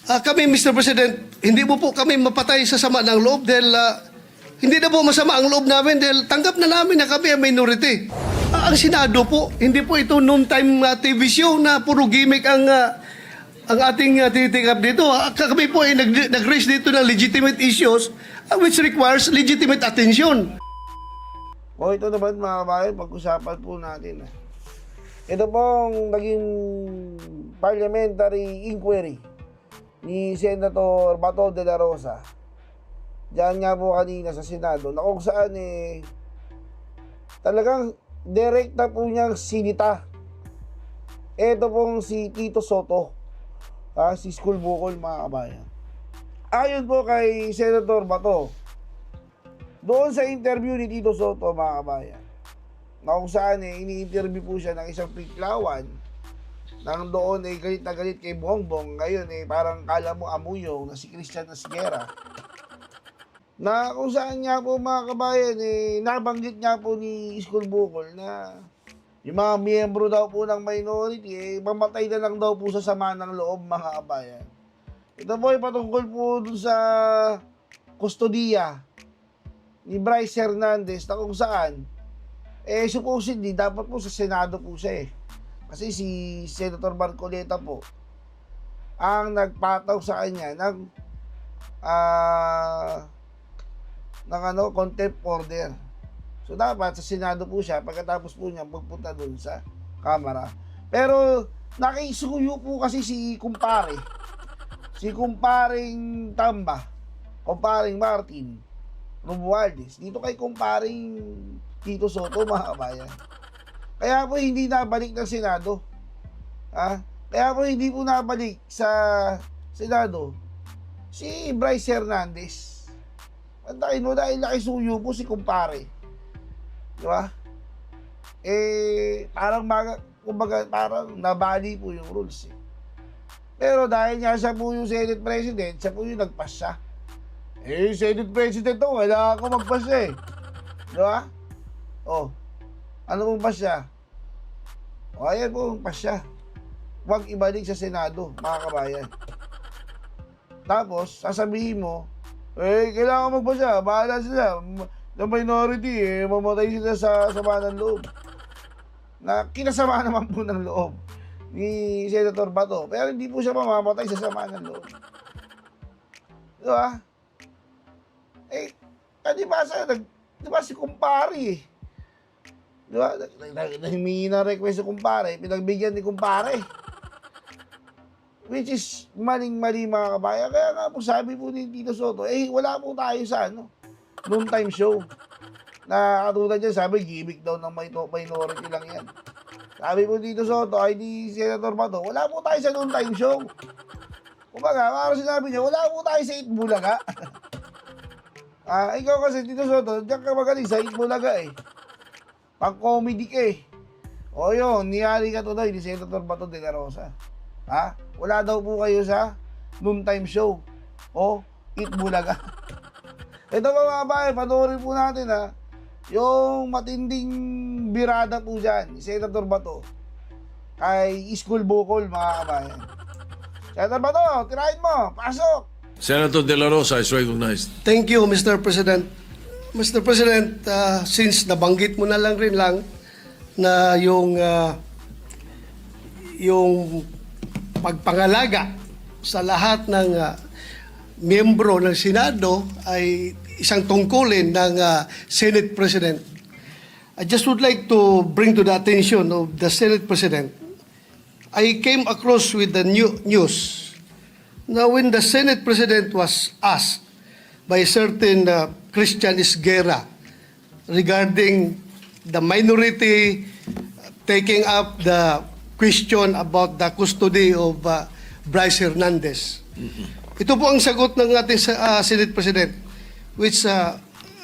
Kami, Mr. President, hindi mo po kami mapatay sa sama ng loob dahil hindi na po masama ang loob namin dahil tanggap na namin na kami ang minority. Ang Senado po, hindi po ito noon-time TV show na puro gimmick ang ating tinitikap dito. Kami po ay nag-raise dito ng legitimate issues which requires legitimate attention. O ito naman mga kabayan, pag-usapan po natin. Ito pong naging parliamentary inquiry ni Senator Bato de la Rosa. Diyan nga po kanina sa Senado na kung saan talagang direkta po niyang sinita. Ito pong si Tito Soto, si school bukol mga kabayan. Ayon po kay Senator Bato, doon sa interview ni Tito Soto mga kabayan, na kung saan ini-interview po siya ng isang piklawan nang doon galit na galit kay Bongbong. Ngayon parang kala mo amuyong na si Christian Nasguera, na kung saan nga po mga kabayan nabanggit nga po ni Iskul Bukol na yung mga miyembro daw po ng minority mamatay na lang daw po sa sama ng loob mga kabayan. Ito po ay patungkol po dun sa kustodiya ni Bryce Hernandez na kung saan supposedly dapat po sa Senado po siya kasi si Senator Marcoleta po ang nagpataw sa kanya ng contempt order. So dapat sa Senado po siya pagkatapos po niya magpunta doon sa Kamara. Pero nakisuyo po kasi si kumparing Tamba, kumparing Martin Romualdez dito kay kumparing Tito Soto mga kabayan. Kaya po hindi nabalik ng Senado. Kaya po hindi po nabalik sa Senado si Bryce Hernandez. Antakin mo dahil nakisuyo po si kumpare. Di ba? Parang nabali po yung rules. Pero dahil nga siya po yung Senate President, siya po yung nagpasya. Senate President to, wala ako magpasya Di ba? Ano pong pasya? Ayan po ang pasya. Huwag ibalik sa Senado, mga kabayan. Tapos, sasabihin mo, kailangan magpasya, bahala sila. The minority, mamatay sila sa sama ng loob. Na kinasama naman po ng loob ni Senator Bato. Pero hindi po siya mamamatay sa sama ng loob. Di ba? Di ba si kumpare Di ba? Humingi ng request sa kumpare, pinagbigyan ni kumpare. Which is maling-mali mga kabayan. Kaya nga po sabi po ni Tito Soto, wala po tayo sa noon time show. Na katulad yan, sabi, gimmick daw ng minority lang yan. Sabi po Tito Soto, ay di Senator Bato, wala po tayo sa noon time show. Kumbaga, parang sinabi niya, wala po tayo sa Itbulaga. Ikaw kasi Tito Soto, diyan ka magaling sa Itbulaga pang-comedy ka O yun, niyari ka tuloy ni Senator Bato de la Rosa. Wala daw po kayo sa noontime show. Itbulaga. Ito mga babae, panoorin po natin yung matinding birada po dyan ni Senator Bato kay Iskul Bukol mga kabayan. Senator Bato, tirahin mo, pasok! Senator De La Rosa is recognized. Thank you, Mr. President. Mr. President, since nabanggit mo na rin na yung pagpangalaga sa lahat ng miyembro ng Senado ay isang tungkulin ng Senate President. I just would like to bring to the attention of the Senate President. I came across with the news na when the Senate President was asked by a certain Christian Esguerra regarding the minority taking up the question about the custody of Bryce Hernandez. Ito po ang sagot ng ating Senate President, which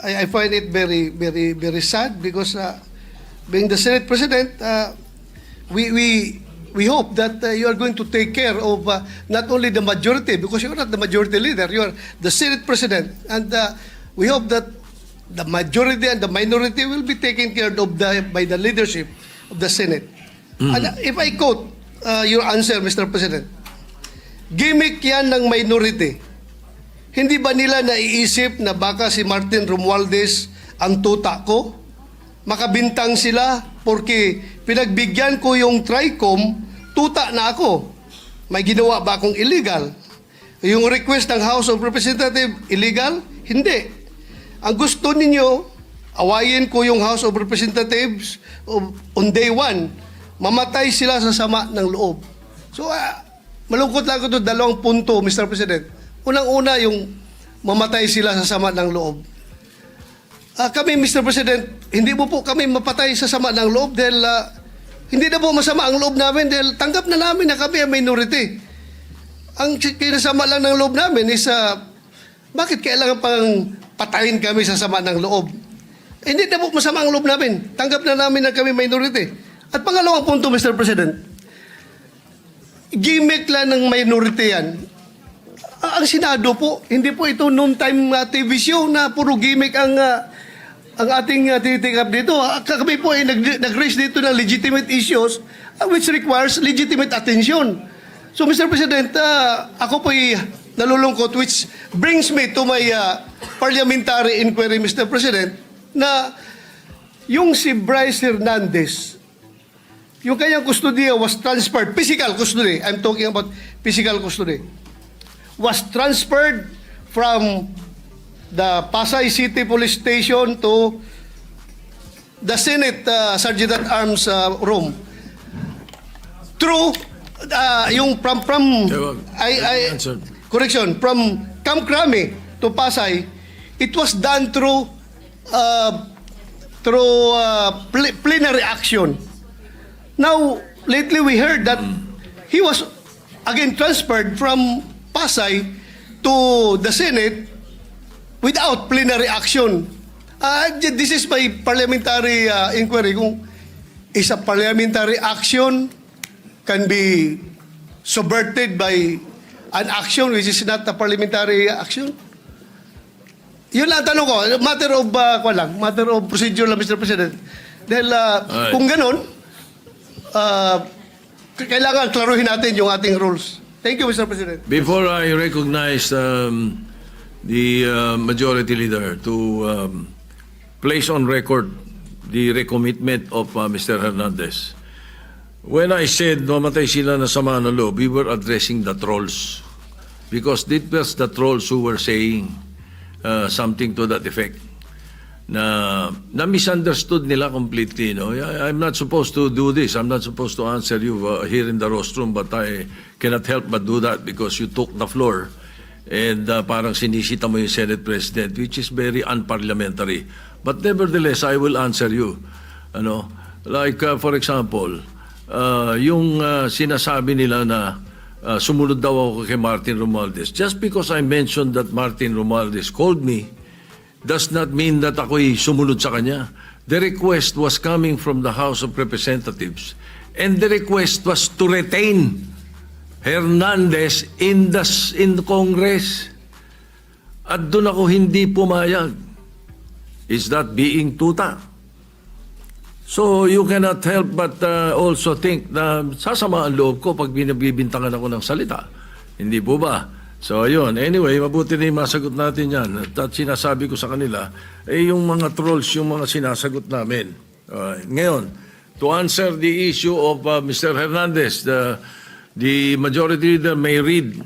I find it very, very, very sad because being the Senate President, we hope that you are going to take care of not only the majority, because you are not the majority leader, you are the Senate President, and we hope that the majority and the minority will be taken care of by the leadership of the Senate. And if I quote your answer, Mr. President, Gimmick yan ng minority. Hindi ba nila naiisip na baka si Martin Romualdez ang tuta ko? Makabintang sila porque pinagbigyan ko yung TRICOM, tuta na ako. May ginawa ba akong illegal? Yung request ng House of Representatives, illegal? Hindi. Ang gusto ninyo, awayin ko yung House of Representatives on day one. Mamatay sila sa sama ng loob. So, malungkot lang ito, dalawang punto, Mr. President. Unang-una, yung mamatay sila sa sama ng loob. Kami, Mr. President, hindi mo po kami mapatay sa sama ng loob dahil hindi na po masama ang loob namin dahil tanggap na namin na kami ang minority. Ang kinasama lang ng loob namin is bakit kailangan pang patayin kami sa sama ng loob? Hindi na po masama ang loob namin. Tanggap na namin na kami minority. At pangalawang punto, Mr. President, gimmick lang ng minority yan. Ang Senado po, hindi po ito noon time TV show na puro gimmick ang ating tinitikap dito. Kami po ay nag-raise dito ng legitimate issues which requires legitimate attention. So, Mr. President, ako po ay nalulungkot which brings me to my parliamentary inquiry, Mr. President, na yung si Bryce Hernandez, yung kanyang custody was transferred, physical custody, I'm talking about physical custody, was transferred from the Pasay City Police Station to the Senate Sergeant at Arms room. Through yung from Answer. correction, from Camp Crame to Pasay, it was done through plenary action. Now, lately we heard that he was again transferred from Pasay to the Senate without plenary action. This is my parliamentary inquiry. Kung is a parliamentary action can be subverted by an action which is not a parliamentary action? Yun lang tanong ko. Matter of procedure lang, Mr. President. Dahil kung ganun, kailangan klaruhin natin yung ating rules. Thank you, Mr. President. Before I recognize the majority leader to place on record the recommitment of Mr. Hernandez, when I said mamatay sila na sama ng loob, we were addressing the trolls. Because it was the trolls who were saying something to that effect. Na misunderstood nila completely. No? I'm not supposed to do this. I'm not supposed to answer you here in the rostrum, but I cannot help but do that because you took the floor and parang sinisita mo yung Senate President, which is very unparliamentary. But nevertheless, I will answer you. Ano? Like, for example, yung sinasabi nila na sumunod daw ako kay Martin Romualdez. Just because I mentioned that Martin Romualdez called me, does not mean that ako'y sumunod sa kanya. The request was coming from the House of Representatives. And the request was to retain Hernandez in the Congress. At doon ako hindi pumayag. Is that being tuta? So you cannot help but also think na sasama ang loob ko pag binibintangan ako ng salita. Hindi po ba? So ayun, anyway, mabuti na yung masagot natin yan. At sinasabi ko sa kanila, yung mga trolls, yung mga sinasagot namin. Ngayon, to answer the issue of Mr. Hernandez, the majority leader may read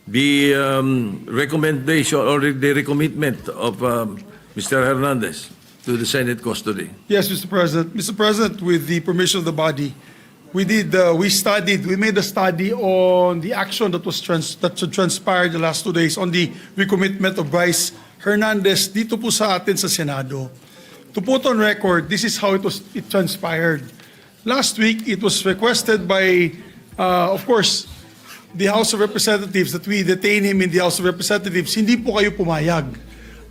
the recommendation or the recommitment of Mr. Hernandez to the Senate custody. Yes, Mr. President. Mr. President, with the permission of the body, we made a study on the action that transpired the last 2 days on the recommitment of Bryce Hernandez dito po sa atin sa Senado. To put on record, this is how it transpired. Last week, it was requested by, of course, the House of Representatives that we detain him in the House of Representatives. Hindi po kayo pumayag.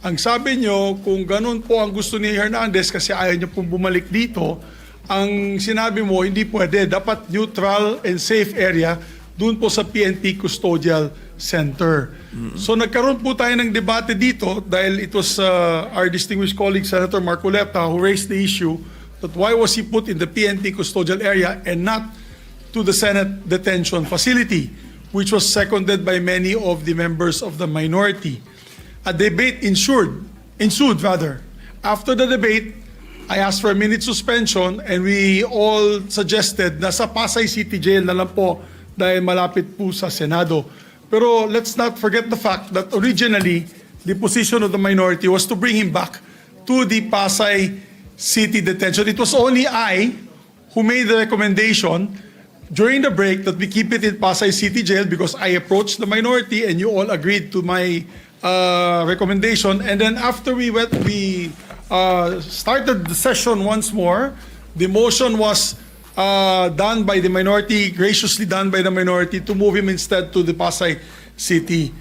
Ang sabi nyo, kung ganun po ang gusto ni Hernandez kasi ayaw niya pong bumalik dito, ang sinabi mo, hindi pwede. Dapat neutral and safe area doon po sa PNP Custodial Center. So nagkaroon po tayo ng debate dito dahil it was our distinguished colleague Senator Marcoleta who raised the issue that why was he put in the PNP Custodial area and not to the Senate Detention Facility. which was seconded by many of the members of the minority. A debate ensued. After the debate, I asked for a minute suspension and we all suggested na sa Pasay City Jail na lang po dahil malapit po sa Senado. Pero let's not forget the fact that originally, the position of the minority was to bring him back to the Pasay City Detention. It was only I who made the recommendation during the break that we keep it in Pasay City Jail because I approached the minority and you all agreed to my recommendation. And then after we started the session once more, the motion was done by the minority, graciously done by the minority, to move him instead to the Pasay City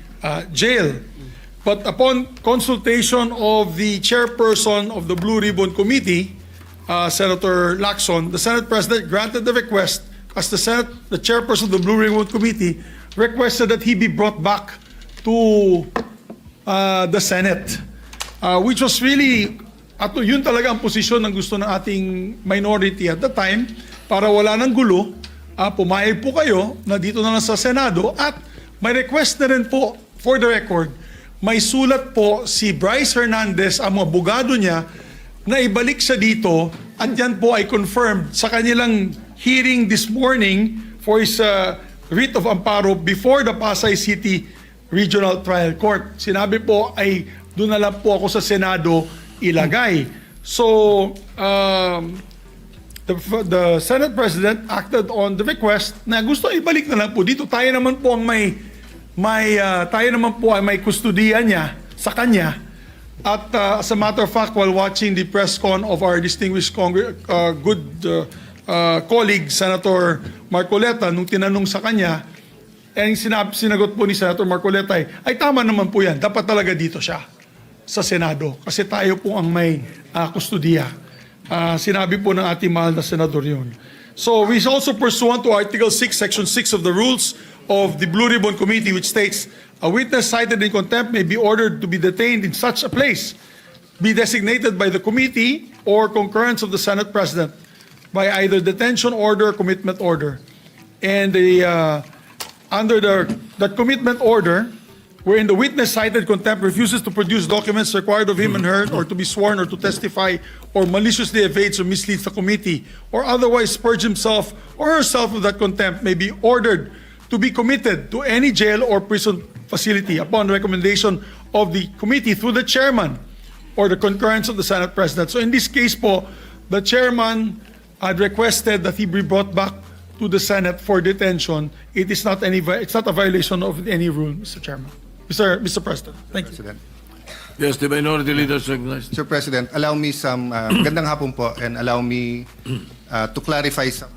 Jail. But upon consultation of the chairperson of the Blue Ribbon Committee, Senator Lacson, the Senate President granted the request as the chairperson of the Blue Ribbon Committee requested that he be brought back to the Senate, which was really, at yun talaga ang posisyon ng gusto ng ating minority at the time, para wala ng gulo, pumayag po kayo na dito na lang sa Senado at may request na rin po, for the record, may sulat po si Bryce Hernandez, ang abogado niya, na ibalik siya dito at yan po ay confirmed sa kanilang hearing this morning for his writ of amparo before the Pasay City Regional Trial Court. Sinabi po ay doon na lang po ako sa Senado ilagay. So, the Senate President acted on the request na gusto ibalik na lang po dito. Tayo naman po ang tayo naman po ay may kustudiya niya sa kanya. At as a matter of fact, while watching the press con of our distinguished colleague, Senator Marcoleta, nung tinanong sa kanya, sinagot po ni Senator Marcoleta ay tama naman po yan. Dapat talaga dito siya sa Senado. Kasi tayo po ang may kustudiya. Sinabi po ng ating mahal na senador yun. So we also pursuant to Article 6, Section 6 of the rules of the Blue Ribbon Committee, which states, a witness cited in contempt may be ordered to be detained in such a place, be designated by the committee or concurrence of the Senate President by either detention order or commitment order. And under that commitment order, wherein the witness cited contempt refuses to produce documents required of him and her, or to be sworn or to testify, or maliciously evades or misleads the committee, or otherwise purge himself or herself of that contempt, may be ordered to be committed to any jail or prison facility upon recommendation of the committee through the chairman or the concurrence of the Senate President. So in this case po, the chairman had requested that he be brought back to the Senate for detention. It's not a violation of any rule, Mr. Chairman. Mr. President, thank you. President. Yes, the minority leader is recognized. Sir President, allow me some, gandang hapon po, and allow me to clarify some